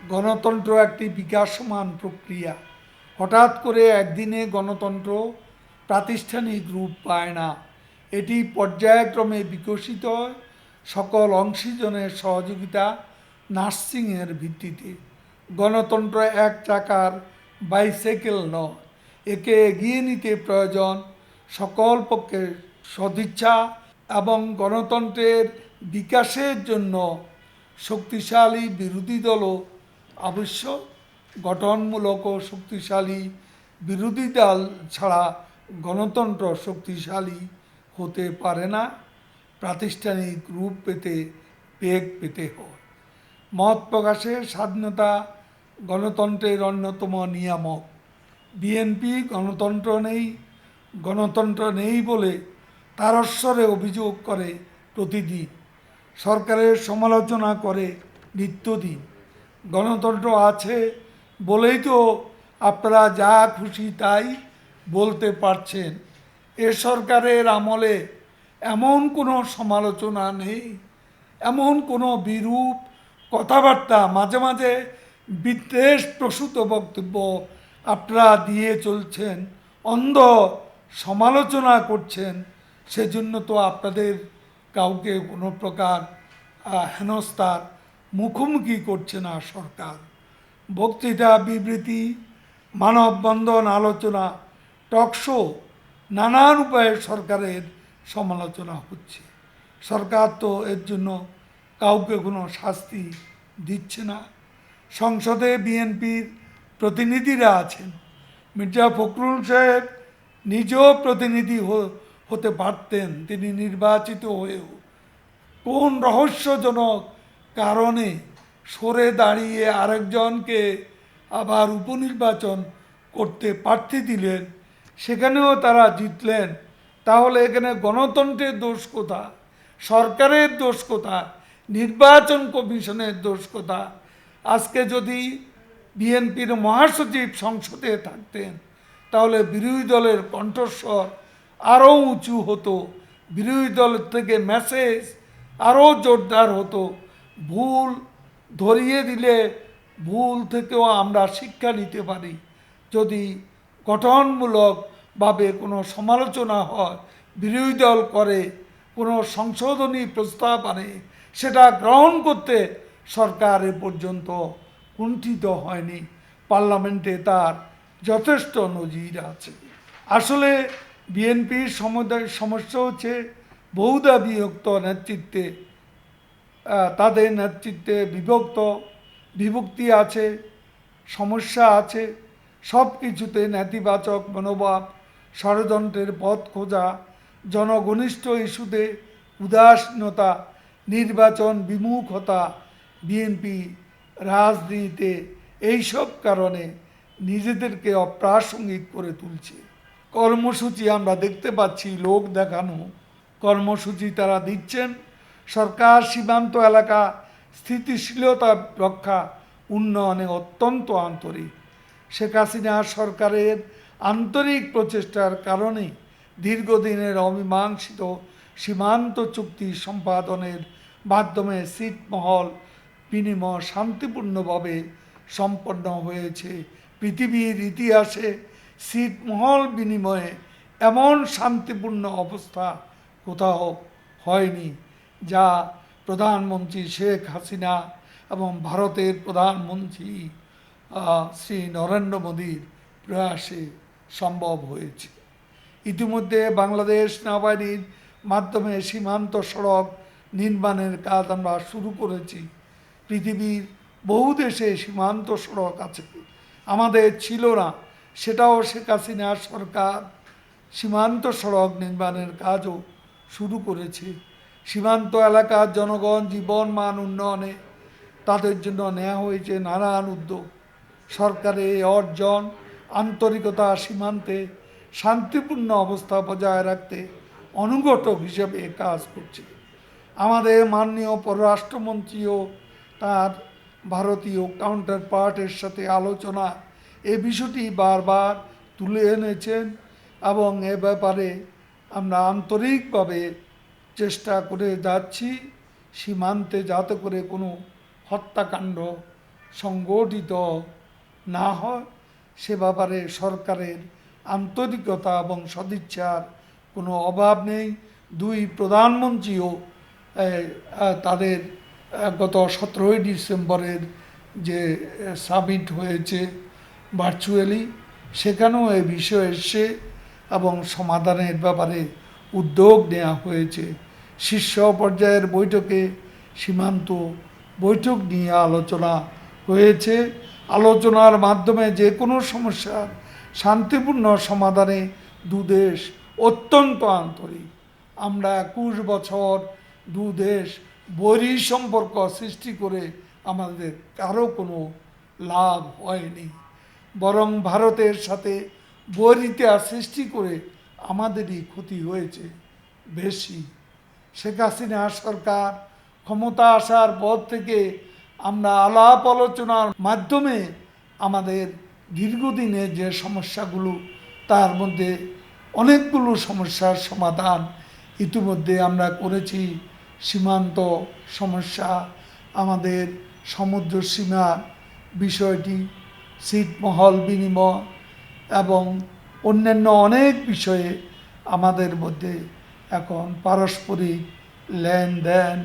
গণতন্ত্র একটি বিকাশমান প্রক্রিয়া। হঠাৎ করে একদিনে গণতন্ত্র প্রাতিষ্ঠানিক রূপ পায় না। এটি পর্যায়ক্রমে বিকশিত হয় সকল অংশীজনের সহযোগিতা, নার্সিংয়ের ভিত্তিতে। গণতন্ত্র এক চাকার বাইসাইকেল নয়, একে এগিয়ে নিতে প্রয়োজন সকল পক্ষের সদিচ্ছা এবং গণতন্ত্রের বিকাশের জন্য শক্তিশালী বিরোধী দলও আবশ্যক। গঠনমূলক ও শক্তিশালী বিরোধী দল ছাড়া গণতন্ত্র শক্তিশালী হতে পারে না, প্রাতিষ্ঠানিক রূপ পেতে বেগ পেতে হয়। মত প্রকাশের স্বাধীনতা গণতন্ত্রের অন্যতম নিয়ামক। বিএনপি গণতন্ত্র নেই বলে তারস্বরে অভিযোগ করে প্রতিদিন, সরকারের সমালোচনা করে নিত্যদিন। গণতন্ত্র আছে বলেই তো আপনারা যা খুশি তাই বলতে পারছেন। এ সরকারের আমলে এমন কোনো সমালোচনা নেই, এমন কোনো বিরূপ কথাবার্তা, মাঝে মাঝে বিদ্বেষপ্রসূত বক্তব্য আপনারা দিয়ে চলছেন, অন্ধ সমালোচনা করছেন। সেজন্য তো আপনাদের কাউকে কোনো প্রকার হেনস্থার মুখোমুখি করছে না সরকার। বক্তৃতা, বিবৃতি, মানববন্ধন, আলোচনা, টকশো, নানান উপায়ে সরকারের সমালোচনা হচ্ছে। সরকার তো এর জন্য কাউকে কোনো শাস্তি দিচ্ছে না। সংসদে বিএনপির প্রতিনিধিরা আছেন। মির্জা ফখরুল সাহেব নিজেও প্রতিনিধি হতে পারতেন, তিনি নির্বাচিত হয়েও কোন রহস্যজনক কারণে সরে দাঁড়িয়ে আরেকজনকে আবার উপনির্বাচন করতে প্রার্থী দিলেন, সেখানেও তারা জিতলেন। তাহলে এখানে গণতন্ত্রের দোষ কোথা, সরকারের দোষ কোথা, নির্বাচন কমিশনের দোষ কোথা? আজকে যদি বিএনপির মহাসচিব সংসদে থাকতেন তাহলে বিরোধী দলের কণ্ঠস্বর আরও উঁচু হতো, বিরোধী দলের থেকে মেসেজ আরও জোরদার হতো। ভুল ধরিয়ে দিলে ভুল থেকেও আমরা শিক্ষা নিতে পারি। যদি গঠনমূলকভাবে কোনো সমালোচনা হয়, বিরোধী দল করে কোনো সংশোধনী প্রস্তাব আনে, সেটা গ্রহণ করতে সরকার এ পর্যন্ত কুণ্ঠিত হয়নি। পার্লামেন্টে তার যথেষ্ট নজির আছে। আসলে বিএনপির সমস্যা হচ্ছে বহুদা বিভক্ত নেতৃত্বে, তাদের নেতৃত্বে বিভক্তি আছে, সমস্যা আছে। সব কিছুতে নেতিবাচক মনোভাব, ষড়যন্ত্রের পথ খোঁজা, জনঘনিষ্ঠ ইস্যুতে উদাসীনতা, নির্বাচন বিমুখতা। বিএনপি রাজনীতিতে এইসব কারণে নিজেদেরকে অপ্রাসঙ্গিক করে তুলছে। কর্মসূচি আমরা দেখতে পাচ্ছি, লোক দেখানো কর্মসূচি তারা দিচ্ছেন। সরকার সীমান্ত এলাকা স্থিতিশীলতা রক্ষা, উন্নয়নে অত্যন্ত আন্তরিক। শেখ হাসিনা সরকারের আন্তরিক প্রচেষ্টার কারণে দীর্ঘদিনের অমীমাংসিত সীমান্ত চুক্তি সম্পাদনের মাধ্যমে ছিটমহল বিনিময় শান্তিপূর্ণভাবে সম্পন্ন হয়েছে। পৃথিবীর ইতিহাসে ছিটমহল বিনিময়ে এমন শান্তিপূর্ণ অবস্থা কোথাও হয়নি, যা প্রধানমন্ত্রী শেখ হাসিনা এবং ভারতের প্রধানমন্ত্রী শ্রী নরেন্দ্র মোদীর প্রয়াসে সম্ভব হয়েছে। ইতিমধ্যে বাংলাদেশ নৌবাহিনীর মাধ্যমে সীমান্ত সড়ক নির্মাণের কাজ আমরা শুরু করেছি। পৃথিবীর বহু দেশে সীমান্ত সড়ক আছে, আমাদের ছিল না। সেটাও শেখ হাসিনা সরকার সীমান্ত সড়ক নির্মাণের কাজও শুরু করেছে। সীমান্ত এলাকার জনগণ জীবনমান উন্নয়নে তাদের জন্য নেওয়া হয়েছে নানান উদ্যোগ। সরকারের এই অর্জন, আন্তরিকতা সীমান্তে শান্তিপূর্ণ অবস্থা বজায় রাখতে অনুঘটক হিসেবে কাজ করছে। আমাদের মাননীয় পররাষ্ট্রমন্ত্রীও তার ভারতীয় কাউন্টার পার্টের সাথে আলোচনা এ বিষয়টি বারবার তুলে এনেছেন এবং এ ব্যাপারে আমরা আন্তরিকভাবে চেষ্টা করে যাচ্ছি সীমান্তে যাতে করে কোনো হত্যাকাণ্ড সংগঠিত না হয় সে ব্যাপারে সরকারের আন্তরিকতা এবং সদিচ্ছার কোনো অভাব নেই। দুই প্রধানমন্ত্রীও তাদের গত 17ই ডিসেম্বরের যে সামিট হয়েছে ভার্চুয়ালি, সেখানেও এই বিষয় এসছে এবং সমাধানের ব্যাপারে উদ্যোগ নেওয়া হয়েছে। শীর্ষ পর্যায়ের বৈঠকে সীমান্ত বৈঠক নিয়ে আলোচনা হয়েছে। আলোচনার মাধ্যমে যে কোনো সমস্যার শান্তিপূর্ণ সমাধানে দুদেশ অত্যন্ত আন্তরিক। আমরা 21 বছর দুদেশ বৈরী সম্পর্ক সৃষ্টি করে আমাদের কারো কোনো লাভ হয়নি, বরং ভারতের সাথে বৈরিতা সৃষ্টি করে আমাদেরই ক্ষতি হয়েছে বেশি। শেখ হাসিনা সরকার ক্ষমতা আসার পর থেকে আমরা আলাপ আলোচনার মাধ্যমে আমাদের দীর্ঘদিনের যে সমস্যাগুলো, তার মধ্যে অনেকগুলো সমস্যার সমাধান ইতিমধ্যে আমরা করেছি। সীমান্ত সমস্যা, আমাদের সমুদ্র সীমার বিষয়টি, ছিটমহল বিনিময় এবং অন্যান্য অনেক বিষয়ে আমাদের মধ্যে এখন পারস্পরিক লেনদেন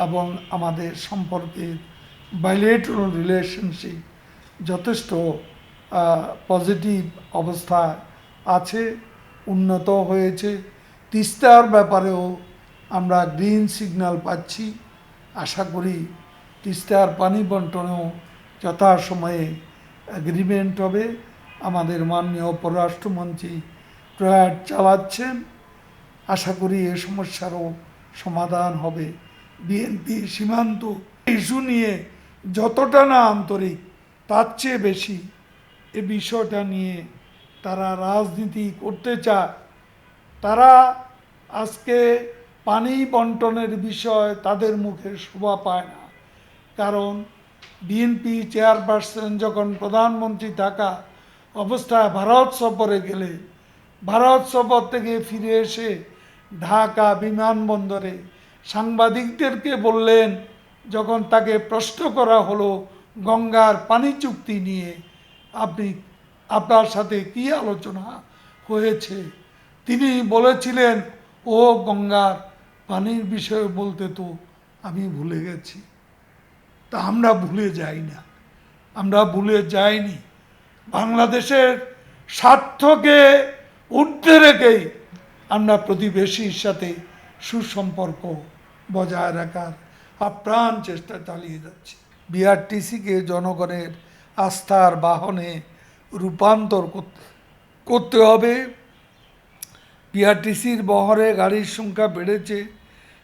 এবং আমাদের সম্পর্কের বাইলেটারাল রিলেশনশিপ যথেষ্ট পজিটিভ অবস্থায় আছে, উন্নত হয়েছে। তিস্তার ব্যাপারেও আমরা গ্রিন সিগন্যাল পাচ্ছি। আশা করি তিস্তার পানি বন্টনেও যথাসময়ে এগ্রিমেন্ট হবে। আমাদের মাননীয় পররাষ্ট্রমন্ত্রী প্রয়াস চালাচ্ছেন। আশা করি এ সমস্যারও সমাধান হবে। বিএনপি সীমান্ত ইস্যু নিয়ে যতটা না আন্তরিক, তার চেয়ে বেশি এ বিষয়টা নিয়ে তারা রাজনীতি করতে চায়। তারা আজকে পানি বন্টনের বিষয় তাদের মুখে শোভা পায় না, কারণ বিএনপি চেয়ারপারসন যখন প্রধানমন্ত্রী থাকা অবস্থায় ভারত সফরে গেলে, ভারত সফর থেকে ফিরে এসে ঢাকা বিমানবন্দরে সাংবাদিকদেরকে বললেন, যখন তাকে প্রশ্ন করা হলো গঙ্গার পানি চুক্তি নিয়ে, আপনার সাথে কি আলোচনা হয়েছে, তিনি বলেছিলেন, ও গঙ্গার পানির বিষয়ে বলতে তো আমি ভুলে গেছি। তা আমরা ভুলে যাই না, আমরা ভুলে যাইনি। বাংলাদেশের স্বার্থকে ঊর্ধ্বে রেখেই আমরা প্রতিবেশীর সাথে সুসম্পর্ক বজায় রাখার আপ্রাণ চেষ্টা চালিয়ে যাচ্ছি। বিআরটিসিকে জনগণের আস্থার বাহনে রূপান্তর করতে হবে। বিআরটিসির বহরে গাড়ির সংখ্যা বেড়েছে,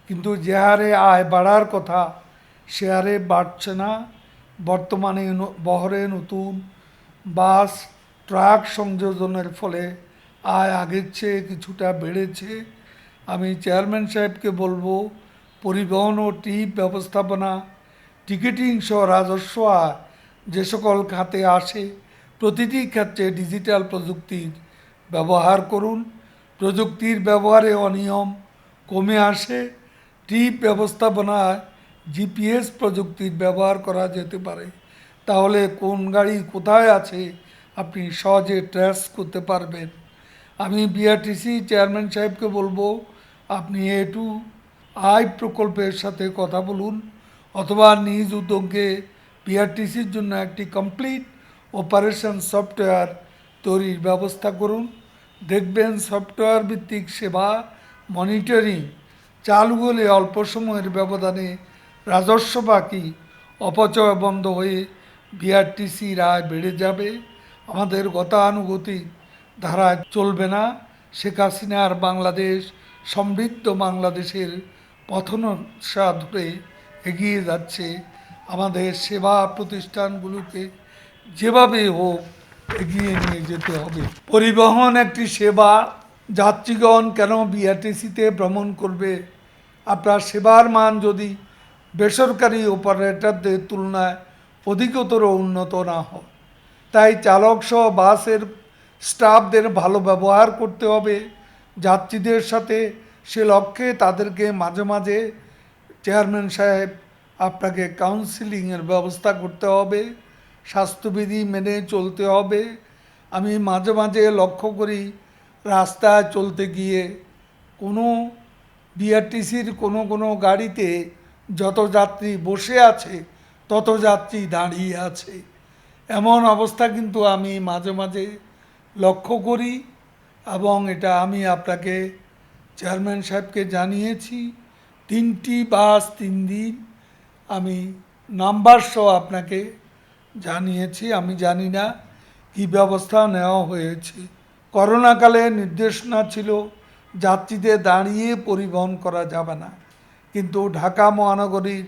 কিন্তু যে হারে আয় বাড়ার কথা সে হারে বাড়ছে না। বর্তমানে বহরে নতুন বাস ট্রাক সংযোজনের ফলে আয় আগের চেয়ে কিছুটা বেড়েছে। আমি চেয়ারম্যান সাহেবকে বলবো, পরিবহন ও ট্রিপ ব্যবস্থাপনা, টিকিটিং সহ রাজস্ব আয় যে সকল খাতে আসে, প্রতিটি ক্ষেত্রে ডিজিটাল প্রযুক্তির ব্যবহার করুন। প্রযুক্তির ব্যবহারে অনিয়ম কমে আসে। ট্রিপ ব্যবস্থাপনায় জিপিএস প্রযুক্তির ব্যবহার করা যেতে পারে, তাহলে কোন গাড়ি কোথায় আছে আপনি সহজে ট্রেস করতে পারবেন। আমি বিআরটিসি চেয়ারম্যান সাহেবকে বলবো, আপনি A2I প্রকল্পের সাথে কথা বলুন, অথবা নিজ উদ্যোগে বিআরটিসির জন্য একটি কমপ্লিট অপারেশন সফটওয়্যার তৈরির ব্যবস্থা করুন। দেখবেন সফটওয়্যার ভিত্তিক সেবা মনিটরিং চালু হলে অল্প সময়ের ব্যবধানে রাজস্ব বাকি অপচয় বন্ধ হয়ে বিআরটিসির আয় বেড়ে যাবে। আমাদের গতানুগতিক ধারা চলবে না। শেখ হাসিনার বাংলাদেশ সমৃদ্ধ বাংলাদেশের পথনশা ধরে এগিয়ে যাচ্ছে। আমাদের সেবা প্রতিষ্ঠানগুলোকে যেভাবে হোক এগিয়ে নিয়ে যেতে হবে। পরিবহন একটি সেবা। যাত্রীগণ কেন বিআরটিসিতে ভ্রমণ করবে? আপনার সেবার মান যদি বেসরকারি অপারেটরদের তুলনায় অধিকতর উন্নত না হয়, তাই চালক সহ বাসের স্টাফদের ভালো ব্যবহার করতে হবে যাত্রীদের সাথে। সে লক্ষ্যে তাদেরকে মাঝে মাঝে চেয়ারম্যান সাহেব আপনাকে কাউন্সিলিংয়ের ব্যবস্থা করতে হবে। স্বাস্থ্যবিধি মেনে চলতে হবে। আমি মাঝে মাঝে লক্ষ্য করি রাস্তায় চলতে গিয়ে কোনো বিআরটিসির কোনো কোনো গাড়িতে যত যাত্রী বসে আছে তত যাত্রী দাঁড়িয়ে আছে। এমন অবস্থা কিন্তু আমি মাঝে মাঝে লক্ষ্য করি, এবং এটা আমি আপনাকে চেয়ারম্যান সাহেবকে জানিয়েছি। 3টি বাস 3 দিন আমি নাম্বার সহ আপনাকে জানিয়েছি। আমি জানি না কী ব্যবস্থা নেওয়া হয়েছে। করোনাকালে নির্দেশনা ছিল যাত্রীদের দাঁড়িয়ে পরিবহন করা যাবে না, কিন্তু ঢাকা মহানগরীর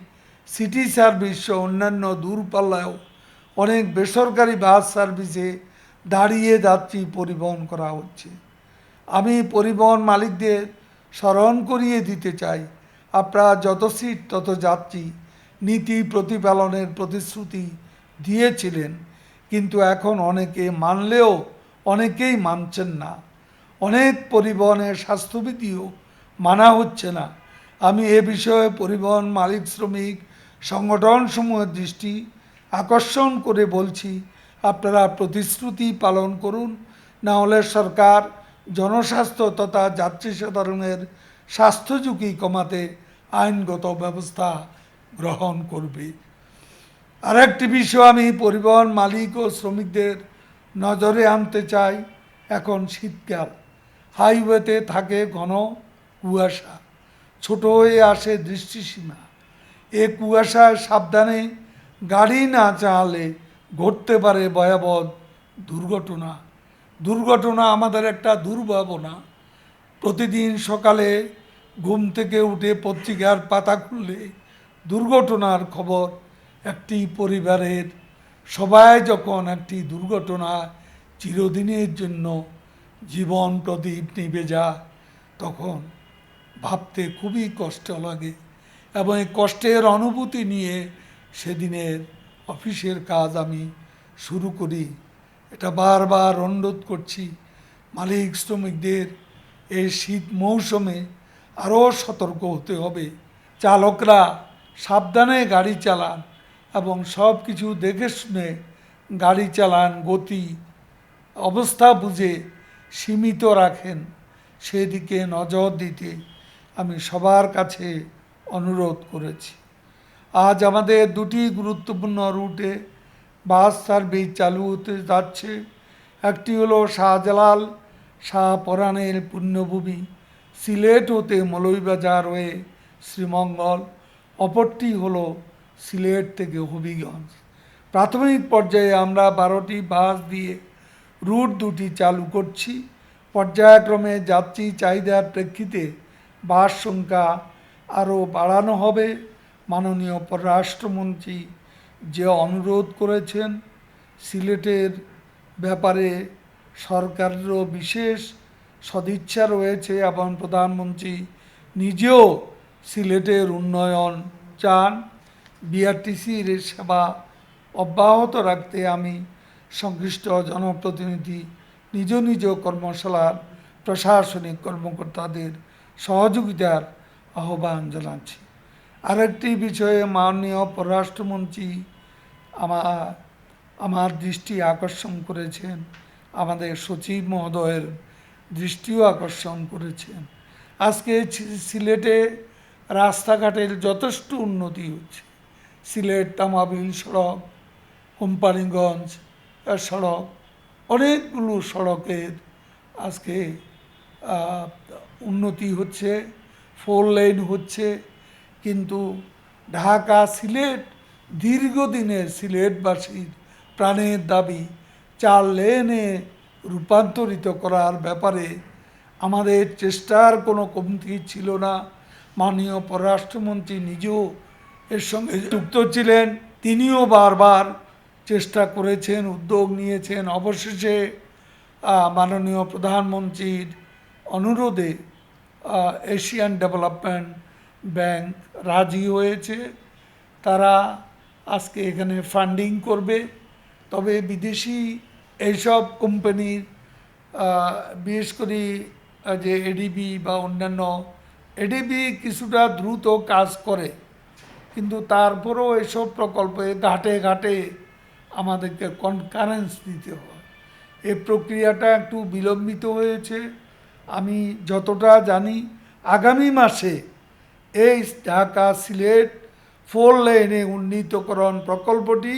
সিটি সার্ভিস সহ অন্যান্য দূরপাল্লায়ও অনেক বেসরকারি বাস সার্ভিসে দাঁড়িয়ে যাত্রী পরিবহন করা হচ্ছে। আমি পরিবহন মালিকদের স্মরণ করিয়ে দিতে চাই, আপনারা যত সিট তত যাত্রী নীতি প্রতিপালনের প্রতিশ্রুতি দিয়েছিলেন, কিন্তু এখন অনেকে মানলেও অনেকেই মানছেন না। অনেক পরিবহনের স্বাস্থ্যবিধিও মানা হচ্ছে না। আমি এ বিষয়ে পরিবহন মালিক শ্রমিক সংগঠনসমূহের দৃষ্টি আকর্ষণ করে বলছি, আপনারা প্রতিশ্রুতি পালন করুন, না হলে সরকার জনস্বাস্থ্য তথা যাত্রী সাধারণের স্বাস্থ্য ঝুঁকি কমাতে আইনগত ব্যবস্থা গ্রহণ করবে। আরেকটি বিষয় আমি পরিবহন মালিক ও শ্রমিকদের নজরে আনতে চাই। এখন শীতকাল, হাইওয়েতে থাকে ঘন কুয়াশা, ছোট হয়ে আসে দৃষ্টিসীমা। এ কুয়াশায় সাবধানে গাড়ি না চালালে ঘটতে পারে ভয়াবহ দুর্ঘটনা। দুর্ঘটনা আমাদের একটা দুর্ভাবনা। প্রতিদিন সকালে ঘুম থেকে উঠে পত্রিকার পাতা খুললে দুর্ঘটনার খবর। একটি পরিবারের সবাই যখন একটি দুর্ঘটনা চিরদিনের জন্য জীবন প্রদীপ নিভে যায়, তখন ভাবতে খুবই কষ্ট লাগে, এবং এই কষ্টের অনুভূতি নিয়ে সেদিনের অফিসের কাজ আমি শুরু করি। এটা বারবার অনুরোধ করছি, মালিক শ্রমিকদের এই শীত মৌসুমে আরও সতর্ক হতে হবে। চালকরা সাবধানে গাড়ি চালান এবং সব কিছু দেখে শুনে গাড়ি চালান, গতি অবস্থা বুঝে সীমিত রাখেন, সেদিকে নজর দিতে আমি সবার কাছে অনুরোধ করেছি। আজ আমাদের 2টি গুরুত্বপূর্ণ রুটে বাস সার্ভিস চালু হতে যাচ্ছে। একটি হলো শাহজালাল শাহপরাণের পুণ্যভূমি সিলেট হতে মৌলভীবাজার হয়ে শ্রীমঙ্গল, অপরটি হলো সিলেট থেকে হবিগঞ্জ। প্রাথমিক পর্যায়ে আমরা 12টি বাস দিয়ে রুট 2টি চালু করছি। পর্যায়ক্রমে যাত্রী চাহিদার প্রেক্ষিতে বাস সংখ্যা আরও বাড়ানো হবে। মাননীয় পররাষ্ট্রমন্ত্রী যে অনুরোধ করেছেন, সিলেটের ব্যাপারে সরকারেরও বিশেষ সদিচ্ছা রয়েছে, এবং প্রধানমন্ত্রী নিজেও সিলেটের উন্নয়ন চান। বিআরটিসির সেবা অব্যাহত রাখতে আমি সংশ্লিষ্ট জনপ্রতিনিধি নিজ নিজ কর্মশালার প্রশাসনিক কর্মকর্তাদের সহযোগিতার আহ্বান জানাচ্ছি। আরেকটি বিষয়ে মাননীয় পররাষ্ট্রমন্ত্রী আমার দৃষ্টি আকর্ষণ করেছেন, আমাদের সচিব মহোদয়ের দৃষ্টিও আকর্ষণ করেছেন। আজকে সিলেটে রাস্তাঘাটের যথেষ্ট উন্নতি হচ্ছে। সিলেট তামাবিল সড়ক, কোম্পানিগঞ্জ সড়ক, অনেকগুলো সড়কের আজকে উন্নতি হচ্ছে, 4 লেন হচ্ছে। কিন্তু ঢাকা সিলেট দীর্ঘদিনের সিলেটবাসীর প্রাণের দাবি 4 লেনে রূপান্তরিত করার ব্যাপারে আমাদের চেষ্টার কোনো কমতি ছিল না। মাননীয় পররাষ্ট্রমন্ত্রী নিজেও এর সঙ্গে যুক্ত ছিলেন, তিনিও বারবার চেষ্টা করেছেন, উদ্যোগ নিয়েছেন। অবশেষে মাননীয় প্রধানমন্ত্রীর অনুরোধে এশিয়ান ডেভেলপমেন্ট ব্যাংক রাজি হয়েছে। তারা আজকে এখানে ফান্ডিং করবে। তবে বিদেশি এইসব কোম্পানির বিশেষ করে যে এডিবি বা অন্যান্য, এডিবি কিছুটা দ্রুত কাজ করে, কিন্তু তারপরেও এসব প্রকল্পে ঘাটে ঘাটে আমাদেরকে কনকারেন্স দিতে হয়। এই প্রক্রিয়াটা একটু বিলম্বিত হয়েছে। আমি যতটা জানি আগামী মাসে এই ঢাকা সিলেট 4 লেনে উন্নীতকরণ প্রকল্পটি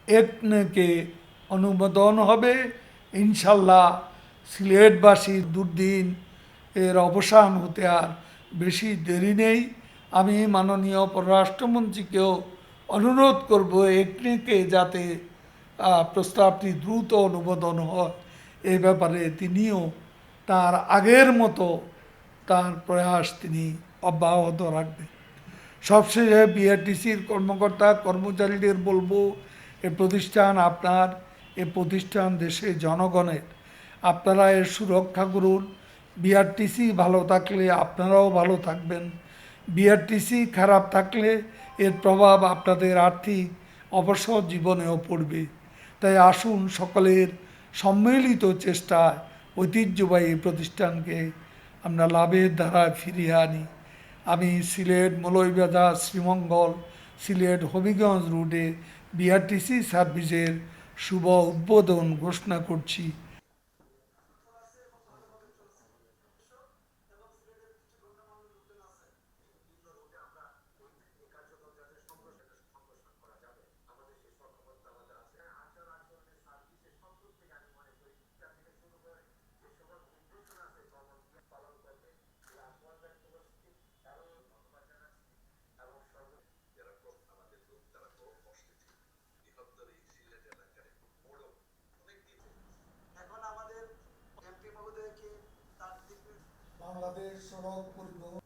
একনেকে অনুমোদন হবে। ইনশাল্লাহ সিলেটবাসীর দুর্দিন এর অবসান হতে আর বেশি দেরি নেই। আমি মাননীয় পররাষ্ট্রমন্ত্রীকেও অনুরোধ করব একনেকে যাতে প্রস্তাবটি দ্রুত অনুমোদন হয়, এই ব্যাপারে তিনিও তার আগের মতো তার প্রয়াস তিনি অব্যাহত রাখবেন। সবশেষে বিআরটিসির কর্মকর্তা কর্মচারীদের বলবো, এ প্রতিষ্ঠান আপনার, এ প্রতিষ্ঠান দেশে জনগণের। আপনারা এর সুরক্ষা করুন। বিআরটিসি ভালো থাকলে আপনারাও ভালো থাকবেন। বিআরটিসি খারাপ থাকলে এর প্রভাব আপনাদের আর্থিক অবসর জীবনেও পড়বে। তাই আসুন সকলের সম্মিলিত চেষ্টায় ঐতিহ্যবাহী এই প্রতিষ্ঠানকে আমরা লাভের ধারায় ফিরিয়ে আনি। আমি সিলেট মৌলভীবাজার শ্রীমঙ্গল সিলেট হবিগঞ্জ রুটে বিআরটিসি সার্ভিসের শুভ উদ্বোধন ঘোষণা করছি। বাংলাদেশ সড়ক পরিবহন